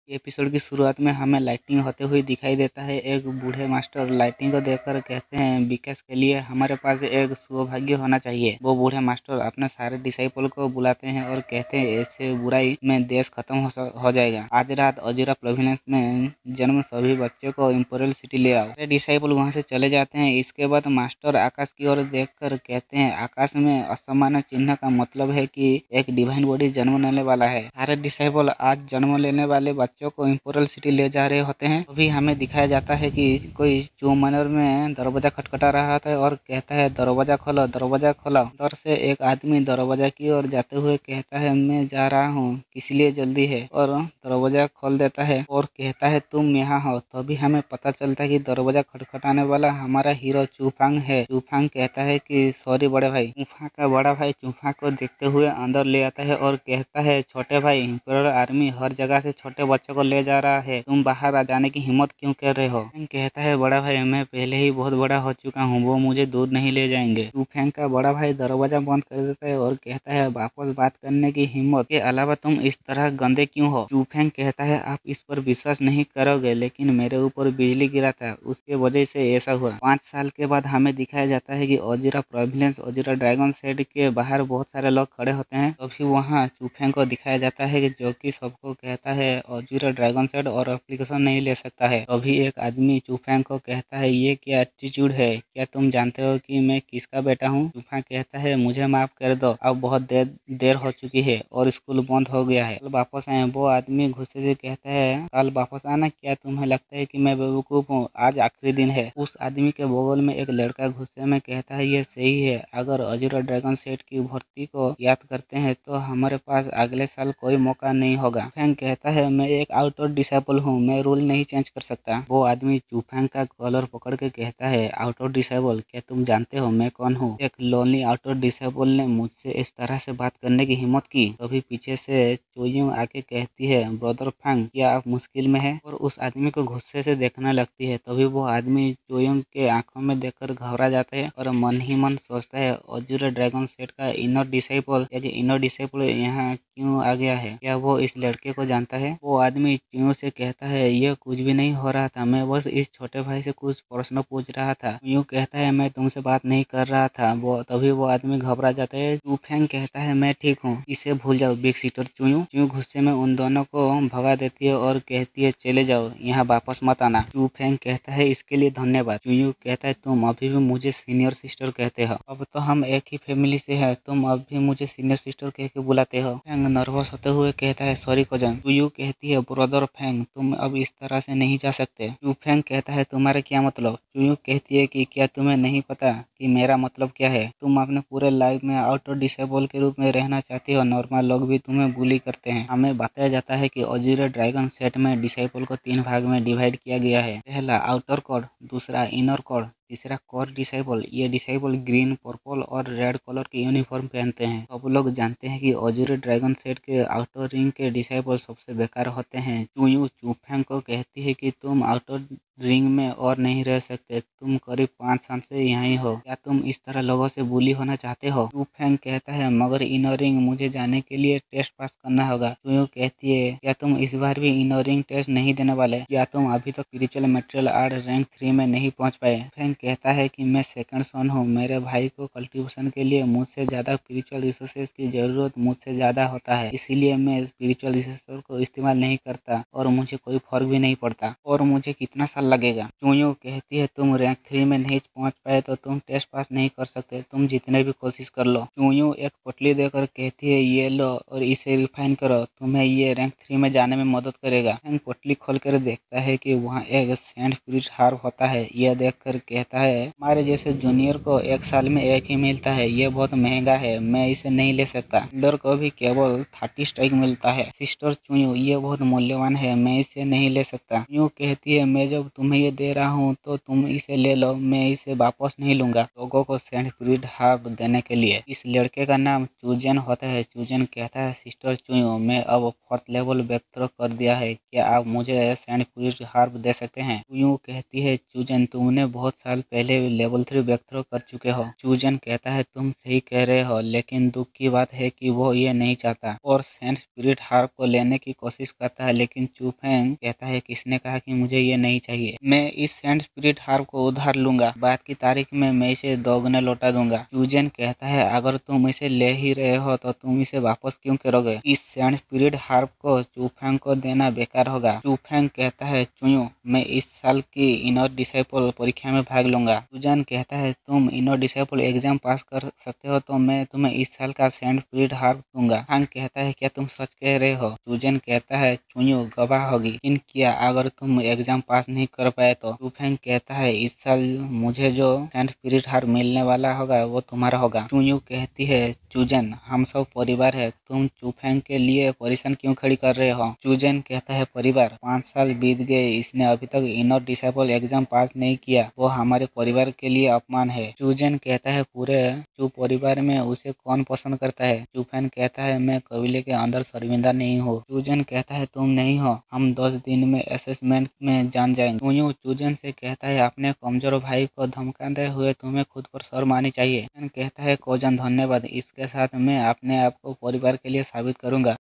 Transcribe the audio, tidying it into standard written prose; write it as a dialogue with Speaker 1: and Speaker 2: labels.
Speaker 1: Episode की शुरुआत में हमें लाइटिंग होते हुए दिखाई देता है। एक बूढ़े मास्टर लाइटिंग को देखकर कहते हैं, विकास के लिए हमारे पास एक सौभाग्य होना चाहिए। वो बूढ़े मास्टर अपने सारे डिसाइपल को बुलाते हैं और कहते हैं, ऐसे बुराई में देश खत्म हो जाएगा। आज रात अजूरा प्रोविंस में जन्म सभी बच्चों को इम्पेरियल सिटी ले आओ। सारे डिसाइपल वहाँ से चले जाते हैं। इसके बाद मास्टर आकाश की ओर देखकर कहते हैं, आकाश में असमान चिन्ह का मतलब है कि एक डिवाइन बॉडी जन्म लेने वाला है। सारे डिसाइपल आज जन्म लेने वाले बच्चों को इम्पेरियल सिटी ले जा रहे होते हैं। अभी हमें दिखाया जाता है कि कोई चू मनर में दरवाजा खटखटा रहा था और कहता है, दरवाजा खोलो, दरवाजा खोलो। अंदर से एक आदमी दरवाजा की ओर जाते हुए कहता है, मैं जा रहा हूँ, किस लिए जल्दी है, और दरवाजा खोल देता है और कहता है, तुम यहाँ हो। तभी हमें पता चलता है कि दरवाजा खटखटाने वाला हमारा हीरो चूफांग है। चूफांग कहता है कि सॉरी बड़े भाई। चूफा का बड़ा भाई चूफा को देखते हुए अंदर ले आता है और कहता है, छोटे भाई, इम्पेरियल आर्मी हर जगह से छोटे बच्चों को ले जा रहा है, तुम बाहर आ जाने की हिम्मत क्यों कर रहे हो। कहता है, बड़ा भाई, मैं पहले ही बहुत बड़ा हो चुका हूँ, वो मुझे दूर नहीं ले जाएंगे। चूफैंग का बड़ा भाई दरवाजा बंद कर देता है और कहता है, वापस बात करने की हिम्मत के अलावा तुम इस तरह गंदे क्यों हो। चूफैंग कहता है, आप इस पर विश्वास नहीं करोगे, लेकिन मेरे ऊपर बिजली गिरा था, उसके वजह से ऐसा हुआ। 5 साल के बाद हमें दिखाया जाता है कि अजूरा प्रोविंस अजूरा ड्रैगन शेड के बाहर बहुत सारे लोग खड़े होते हैं। तभी वहाँ चूफैंग को दिखाया जाता है कि जो कि सबको कहता है अजूरा ड्रैगन शेड और एप्लीकेशन नहीं ले सकता है। अभी एक आदमी चूफैंग को कहता है, ये क्या एटीट्यूड है, क्या तुम जानते हो कि मैं किसका बेटा हूँ। चूफैंग कहता है, मुझे माफ कर दो, अब बहुत देर हो चुकी है और स्कूल बंद हो गया है, कल वापस आए। वो आदमी गुस्से से कहता है, कल वापस आना, क्या तुम्हें लगता है कि मैं बेवकूफ हूँ, आज आखिरी दिन है। उस आदमी के बगल में एक लड़का गुस्से में कहता है, ये सही है, अगर अजूरा ड्रैगन सेट की भर्ती को याद करते हैं तो हमारे पास अगले साल कोई मौका नहीं होगा। चूफैंग कहता है, मैं एक आउटडोर डिसेबल हूँ, मैं रूल नहीं चेंज कर सकता। वो आदमी चूफैंग का कॉलर पकड़ के कहता है, आउटडोर डिसेबल, क्या तुम जानते हो मैं कौन हूँ। एक लोनली आउटडोर डिसेबल ने मुझसे इस तरह से बात करने की हिम्मत की। तभी पीछे से चोयू आके कहती है, ब्रदर फैंग, क्या आप मुश्किल में है, और उस आदमी को गुस्से से देखने लगती है। तभी वो आदमी चोयू के आंखों में देखकर घबरा जाता है और मन ही मन सोचता है, अजूरा ड्रैगन सेट का इनर डिसेबल यहाँ क्यों आ गया है, क्या वो इस लड़के को जानता है। वो आदमी चोयू से कहता है, ये कुछ भी नहीं हो रहा था, मैं बस इस छोटे भाई से कुछ प्रश्न पूछ रहा था। चोयू कहता है, मैं तुमसे बात नहीं कर रहा था। तभी वो आदमी घबरा जाता है। चूफैंग कहता है, मैं ठीक हूँ, इसे भूल जाओ बिग सिस्टर। चोयू गुस्से में उन दोनों को भगा देती है और कहती है, चले जाओ, यहाँ वापस मत आना। चूफैंग कहता है, इसके लिए धन्यवाद। चोयू कहता है, तुम अभी भी मुझे सीनियर सिस्टर कहते हो, अब तो हम एक ही फैमिली से हैं, तुम अब भी मुझे सीनियर सिस्टर कह के बुलाते हो। फैंग नर्वस होते हुए कहता है, सॉरी कजन। चोयू कहती है, ब्रदर फैंग, तुम अब इस तरह से नहीं जा सकते। चूफैंग कहता है, तुम्हारा क्या मतलब। चोयू कहती है कि क्या तुम्हें नहीं पता कि मेरा मतलब क्या है। तुम अपने पूरे लाइफ में आउटडोर डिसेबल के रूप में रहना चाहती हो, नॉर्मल लोग भी तुम्हें बुली करते हैं। हमें बताया जाता है कि अजूरा ड्रैगन सेट में डिसेबल को 3 भाग में डिवाइड किया गया है। पहला आउटर कोड, दूसरा इनर कोड, तीसरा कोर डिसेबल। ये डिसेबल ग्रीन, पर्पल और रेड कलर के यूनिफॉर्म पहनते हैं। सब लोग जानते हैं कि अजूरा ड्रैगन सेट के आउटर रिंग के डिसेबल सबसे बेकार होते हैं। चोयू चूफैंग को कहती है कि तुम आउटर रिंग में और नहीं रह सकते, तुम करीब 5 साल से यहीं हो, क्या तुम इस तरह लोगों से बुली होना चाहते हो। चूफैंग कहता है, मगर इनर रिंग मुझे जाने के लिए टेस्ट पास करना होगा। चोयू कहती है, क्या तुम इस बार भी इनर रिंग टेस्ट नहीं देने वाले, या तुम अभी तक स्पिरिचुअल मटेरियल आर्ट रैंक 3 में नहीं पहुंच पाए। चूफैंग कहता है कि मैं सेकंड सन हूँ, मेरे भाई को कल्टीवेशन के लिए मुझसे ज्यादा स्पिरिचुअल रिसोर्सेज की जरूरत मुझसे ज्यादा होता है, इसीलिए मैं स्पिरिचुअल रिसोर्स को इस्तेमाल नहीं करता और मुझे कोई फर्क भी नहीं पड़ता। और मुझे कितना साल लगेगा। चोयू कहती है, तुम रैंक 3 में नहीं पहुंच पाए तो तुम टेस्ट पास नहीं कर सकते, तुम जितने भी कोशिश कर लो। चोयू एक पोटली देकर कहती है, ये लो और इसे रिफाइन करो, तुम्हें ये रैंक 3 में जाने में मदद करेगा। फैंग पोटली खोलकर देखता है कि वहाँ एक सैंड स्पिरिट हार्ब होता है। यह देखकर कहता है, हमारे जैसे जूनियर को 1 साल में एक ही मिलता है, ये बहुत महंगा है, मैं इसे नहीं ले सकता। एल्डर को भी केवल 30 स्ट्राइक मिलता है। सिस्टर चोयू, ये बहुत मूल्यवान है, मैं इसे नहीं ले सकता। चोयू कहती है, मैं जब तुम्हें ये दे रहा हूँ तो तुम इसे ले लो, मैं इसे वापस नहीं लूंगा। लोगों को सैंड स्पिरिट हार्ब देने के लिए। इस लड़के का नाम चूजन होता है। चूजन कहता है, सिस्टर चोयू, मैं अब 4th लेवल ब्रेक थ्रू कर दिया है, क्या आप मुझे सैंड स्पिरिट हार्ब दे सकते हैं। चोयू कहती है, चूजन, तुमने बहुत साल साल पहले लेवल 3 बैक थ्रो कर चुके हो। चूजन कहता है तुम सही कह रहे हो, लेकिन दुख की बात है कि वो ये नहीं चाहता और सेंट स्पिरिट हार्प को लेने की कोशिश करता है, लेकिन चूफेंग कहता है किसने कहा कि मुझे ये नहीं चाहिए। मैं इस सेंट स्पिरिट हार्प को उधार लूंगा, बाद की तारीख में मैं इसे दोगुने लौटा दूंगा। चूजन कहता है अगर तुम इसे ले ही रहे हो तो तुम इसे वापस क्यों करोगे। इस सेंट स्पिरिट हार्प को चूफेंग को देना बेकार होगा। चूफेंग कहता है चुयो, मैं इस साल की इनर डिसाइपल परीक्षा में भाग लूंगा। चूजन कहता है तुम इनर डिसाइपल एग्जाम पास कर सकते हो तो मैं तुम्हें इस साल का सेंट स्पिरिट हार्प दूंगा। हांग कहता है क्या तुम सच कह रहे हो। चूजन कहता है चुयो गवाह होगी, लेकिन क्या अगर तुम एग्जाम पास नहीं कर पाए तो। चूफेंग कहता है इस साल मुझे जो सेंट स्पिरिट हार्प मिलने वाला होगा वो तुम्हारा होगा। चुयो कहती है चूजन हम सब परिवार है, तुम चूफेंग के लिए परेशान क्यों खड़ी कर रहे हो। चूजन कहता है परिवार, 5 साल बीत गए, इसने अभी तक इनर डिसाइपल एग्जाम पास नहीं किया, वो हमारे परिवार के लिए अपमान है। चूजन कहता है पूरे चू परिवार में उसे कौन पसंद करता है। चूफेंग कहता है मैं कबीले के अंदर शर्मिंदा नहीं हूँ। चूजन कहता है तुम नहीं हो, हम 10 दिन में असेसमेंट में जान जाएंगे। चुयो चूजन से कहता है अपने कमजोर भाई को धमकाते हुए तुम्हें खुद पर शर्म आनी चाहिए। कहता है कोजन धन्यवाद, इसके साथ मैं अपने आप को परिवार के लिए साबित करूंगा।